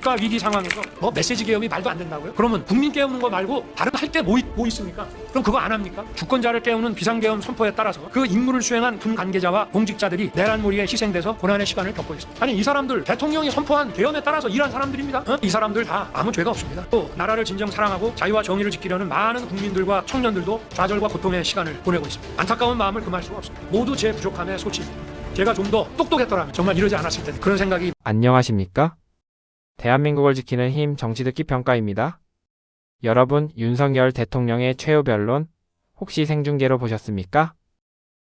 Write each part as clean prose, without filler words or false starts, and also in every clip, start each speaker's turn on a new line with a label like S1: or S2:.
S1: 국가 위기 상황에서 뭐 메시지 계엄이 말도 안 된다고요? 그러면 국민 깨우는 거 말고 다른 할 때 뭐 있습니까? 그럼 그거 안 합니까? 주권자를 깨우는 비상계엄 선포에 따라서 그 임무를 수행한 군 관계자와 공직자들이 내란몰이에 희생돼서 고난의 시간을 겪고 있습니다. 아니 이 사람들 대통령이 선포한 계엄에 따라서 일한 사람들입니다. 이 사람들 다 아무 죄가 없습니다. 또 나라를 진정 사랑하고 자유와 정의를 지키려는 많은 국민들과 청년들도 좌절과 고통의 시간을 보내고 있습니다. 안타까운 마음을 금할 수가 없습니다. 모두 제 부족함의 소치입니다. 제가 좀 더 똑똑했더라면 정말 이러지 않았을 텐데 그런 생각이.
S2: 안녕하십니까? 대한민국을 지키는 힘 정치듣기 평가입니다. 여러분, 윤석열 대통령의 최후 변론 혹시 생중계로 보셨습니까?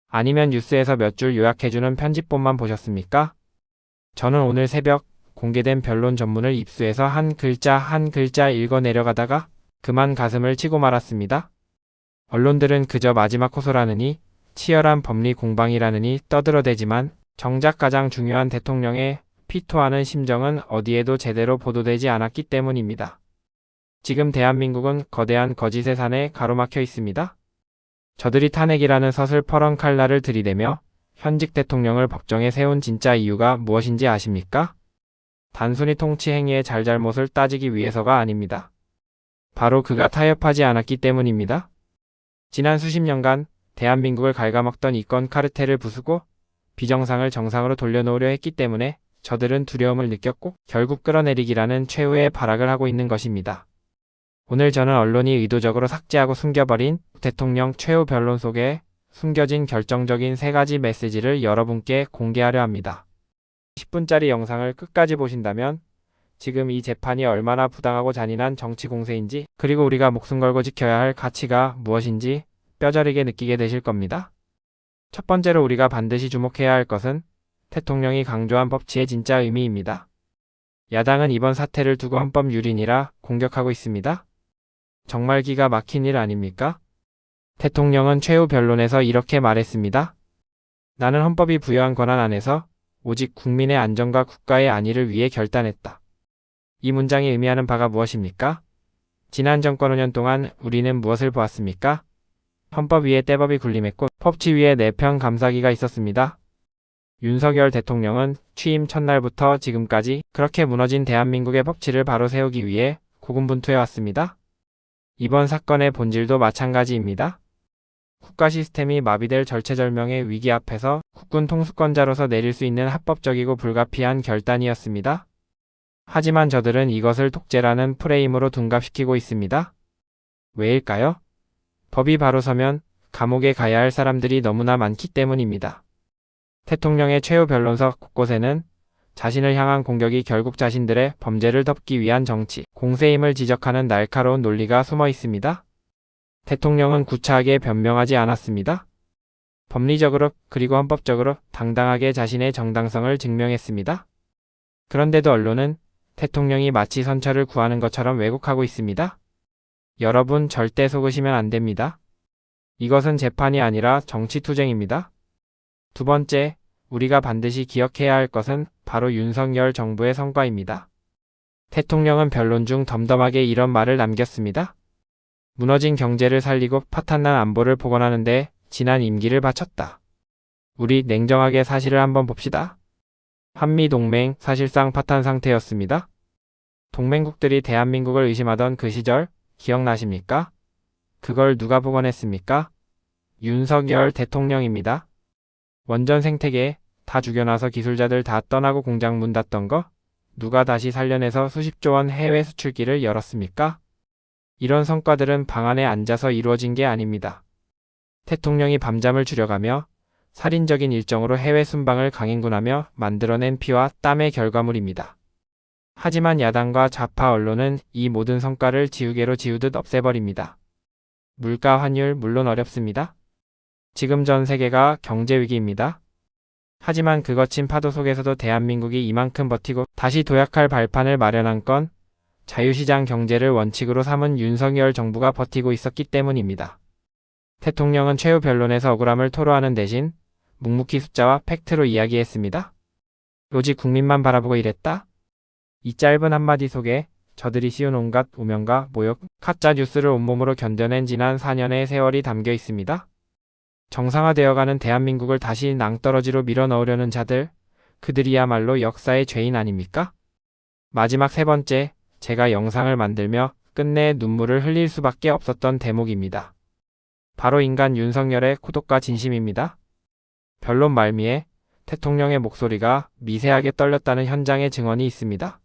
S2: 아니면 뉴스에서 몇 줄 요약해주는 편집본만 보셨습니까? 저는 오늘 새벽 공개된 변론 전문을 입수해서 한 글자 한 글자 읽어 내려가다가 그만 가슴을 치고 말았습니다. 언론들은 그저 마지막 호소라느니 치열한 법리 공방이라느니 떠들어대지만 정작 가장 중요한 대통령의 피토하는 심정은 어디에도 제대로 보도되지 않았기 때문입니다. 지금 대한민국은 거대한 거짓의 산에 가로막혀 있습니다. 저들이 탄핵이라는 서슬퍼런 칼날을 들이대며 현직 대통령을 법정에 세운 진짜 이유가 무엇인지 아십니까? 단순히 통치 행위의 잘잘못을 따지기 위해서가 아닙니다. 바로 그가 타협하지 않았기 때문입니다. 지난 수십 년간 대한민국을 갉아먹던 이권 카르텔을 부수고 비정상을 정상으로 돌려놓으려 했기 때문에 저들은 두려움을 느꼈고 결국 끌어내리기라는 최후의 발악을 하고 있는 것입니다. 오늘 저는 언론이 의도적으로 삭제하고 숨겨버린 대통령 최후 변론 속에 숨겨진 결정적인 3가지 메시지를 여러분께 공개하려 합니다. 10분짜리 영상을 끝까지 보신다면 지금 이 재판이 얼마나 부당하고 잔인한 정치 공세인지, 그리고 우리가 목숨 걸고 지켜야 할 가치가 무엇인지 뼈저리게 느끼게 되실 겁니다. 첫 번째로 우리가 반드시 주목해야 할 것은 대통령이 강조한 법치의 진짜 의미입니다. 야당은 이번 사태를 두고 헌법 유린이라 공격하고 있습니다. 정말 기가 막힌 일 아닙니까? 대통령은 최후 변론에서 이렇게 말했습니다. 나는 헌법이 부여한 권한 안에서 오직 국민의 안전과 국가의 안위를 위해 결단했다. 이 문장이 의미하는 바가 무엇입니까? 지난 정권 5년 동안 우리는 무엇을 보았습니까? 헌법 위에 떼법이 군림했고 법치 위에 내편 감사기가 있었습니다. 윤석열 대통령은 취임 첫날부터 지금까지 그렇게 무너진 대한민국의 법치를 바로 세우기 위해 고군분투해왔습니다. 이번 사건의 본질도 마찬가지입니다. 국가 시스템이 마비될 절체절명의 위기 앞에서 국군 통수권자로서 내릴 수 있는 합법적이고 불가피한 결단이었습니다. 하지만 저들은 이것을 독재라는 프레임으로 둔갑시키고 있습니다. 왜일까요? 법이 바로 서면 감옥에 가야 할 사람들이 너무나 많기 때문입니다. 대통령의 최후 변론서 곳곳에는 자신을 향한 공격이 결국 자신들의 범죄를 덮기 위한 정치, 공세임을 지적하는 날카로운 논리가 숨어 있습니다. 대통령은 구차하게 변명하지 않았습니다. 법리적으로 그리고 헌법적으로 당당하게 자신의 정당성을 증명했습니다. 그런데도 언론은 대통령이 마치 선처를 구하는 것처럼 왜곡하고 있습니다. 여러분 절대 속으시면 안 됩니다. 이것은 재판이 아니라 정치투쟁입니다. 두 번째, 우리가 반드시 기억해야 할 것은 바로 윤석열 정부의 성과입니다. 대통령은 변론 중 덤덤하게 이런 말을 남겼습니다. 무너진 경제를 살리고 파탄난 안보를 복원하는 데 지난 임기를 바쳤다. 우리 냉정하게 사실을 한번 봅시다. 한미동맹 사실상 파탄 상태였습니다. 동맹국들이 대한민국을 의심하던 그 시절 기억나십니까? 그걸 누가 복원했습니까? 윤석열 대통령입니다. 원전 생태계 다 죽여놔서 기술자들 다 떠나고 공장 문 닫던 거 누가 다시 살려내서 수십조 원 해외 수출기를 열었습니까? 이런 성과들은 방 안에 앉아서 이루어진 게 아닙니다. 대통령이 밤잠을 줄여가며 살인적인 일정으로 해외 순방을 강행군하며 만들어낸 피와 땀의 결과물입니다. 하지만 야당과 좌파 언론은 이 모든 성과를 지우개로 지우듯 없애버립니다. 물가 환율 물론 어렵습니다. 지금 전 세계가 경제 위기입니다. 하지만 그 거친 파도 속에서도 대한민국이 이만큼 버티고 다시 도약할 발판을 마련한 건 자유시장 경제를 원칙으로 삼은 윤석열 정부가 버티고 있었기 때문입니다. 대통령은 최후 변론에서 억울함을 토로하는 대신 묵묵히 숫자와 팩트로 이야기했습니다. 오직 국민만 바라보고 일했다. 이 짧은 한마디 속에 저들이 씌운 온갖 오명과 모욕, 가짜 뉴스를 온몸으로 견뎌낸 지난 4년의 세월이 담겨 있습니다. 정상화되어가는 대한민국을 다시 낭떠러지로 밀어넣으려는 자들, 그들이야말로 역사의 죄인 아닙니까? 마지막 세 번째, 제가 영상을 만들며 끝내 눈물을 흘릴 수밖에 없었던 대목입니다. 바로 인간 윤석열의 구독과 진심입니다. 변론 말미에 대통령의 목소리가 미세하게 떨렸다는 현장의 증언이 있습니다.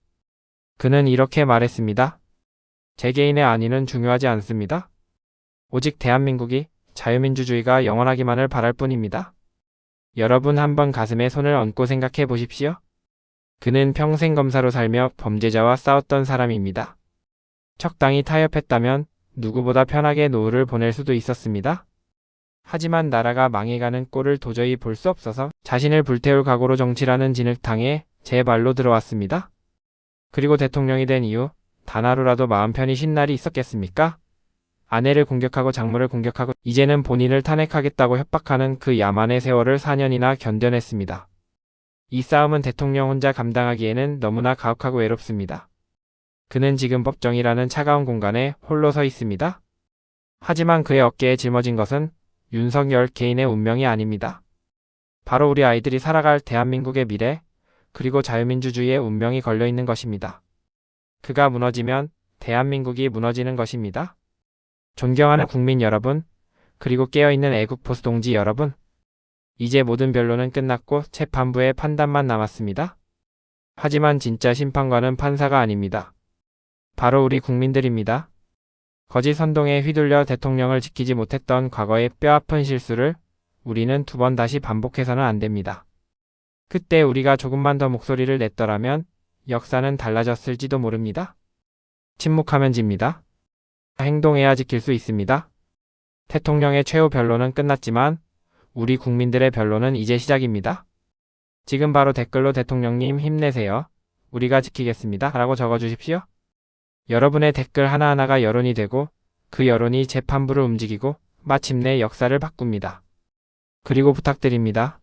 S2: 그는 이렇게 말했습니다. 제 개인의 안위는 중요하지 않습니다. 오직 대한민국이 자유민주주의가 영원하기만을 바랄 뿐입니다. 여러분 한번 가슴에 손을 얹고 생각해 보십시오. 그는 평생 검사로 살며 범죄자와 싸웠던 사람입니다. 적당히 타협했다면 누구보다 편하게 노후를 보낼 수도 있었습니다. 하지만 나라가 망해가는 꼴을 도저히 볼 수 없어서 자신을 불태울 각오로 정치라는 진흙탕에 제 발로 들어왔습니다. 그리고 대통령이 된 이후 단 하루라도 마음 편히 쉰 날이 있었겠습니까? 아내를 공격하고 장모를 공격하고 이제는 본인을 탄핵하겠다고 협박하는 그 야만의 세월을 4년이나 견뎌냈습니다. 이 싸움은 대통령 혼자 감당하기에는 너무나 가혹하고 외롭습니다. 그는 지금 법정이라는 차가운 공간에 홀로 서 있습니다. 하지만 그의 어깨에 짊어진 것은 윤석열 개인의 운명이 아닙니다. 바로 우리 아이들이 살아갈 대한민국의 미래, 그리고 자유민주주의의 운명이 걸려있는 것입니다. 그가 무너지면 대한민국이 무너지는 것입니다. 존경하는 국민 여러분, 그리고 깨어있는 애국 보수 동지 여러분, 이제 모든 변론은 끝났고 재판부의 판단만 남았습니다. 하지만 진짜 심판관은 판사가 아닙니다. 바로 우리 국민들입니다. 거짓 선동에 휘둘려 대통령을 지키지 못했던 과거의 뼈아픈 실수를 우리는 두 번 다시 반복해서는 안 됩니다. 그때 우리가 조금만 더 목소리를 냈더라면 역사는 달라졌을지도 모릅니다. 침묵하면 집니다. 행동해야 지킬 수 있습니다. 대통령의 최후 변론은 끝났지만 우리 국민들의 변론은 이제 시작입니다. 지금 바로 댓글로 대통령님 힘내세요. 우리가 지키겠습니다. 라고 적어주십시오. 여러분의 댓글 하나하나가 여론이 되고 그 여론이 재판부를 움직이고 마침내 역사를 바꿉니다. 그리고 부탁드립니다.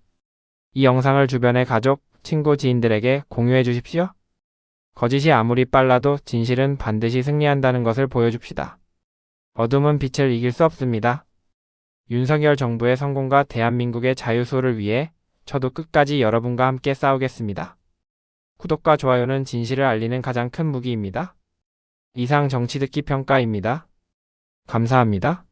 S2: 이 영상을 주변의 가족, 친구, 지인들에게 공유해 주십시오. 거짓이 아무리 빨라도 진실은 반드시 승리한다는 것을 보여줍시다. 어둠은 빛을 이길 수 없습니다. 윤석열 정부의 성공과 대한민국의 자유수호를 위해 저도 끝까지 여러분과 함께 싸우겠습니다. 구독과 좋아요는 진실을 알리는 가장 큰 무기입니다. 이상 정치 듣기 평가입니다. 감사합니다.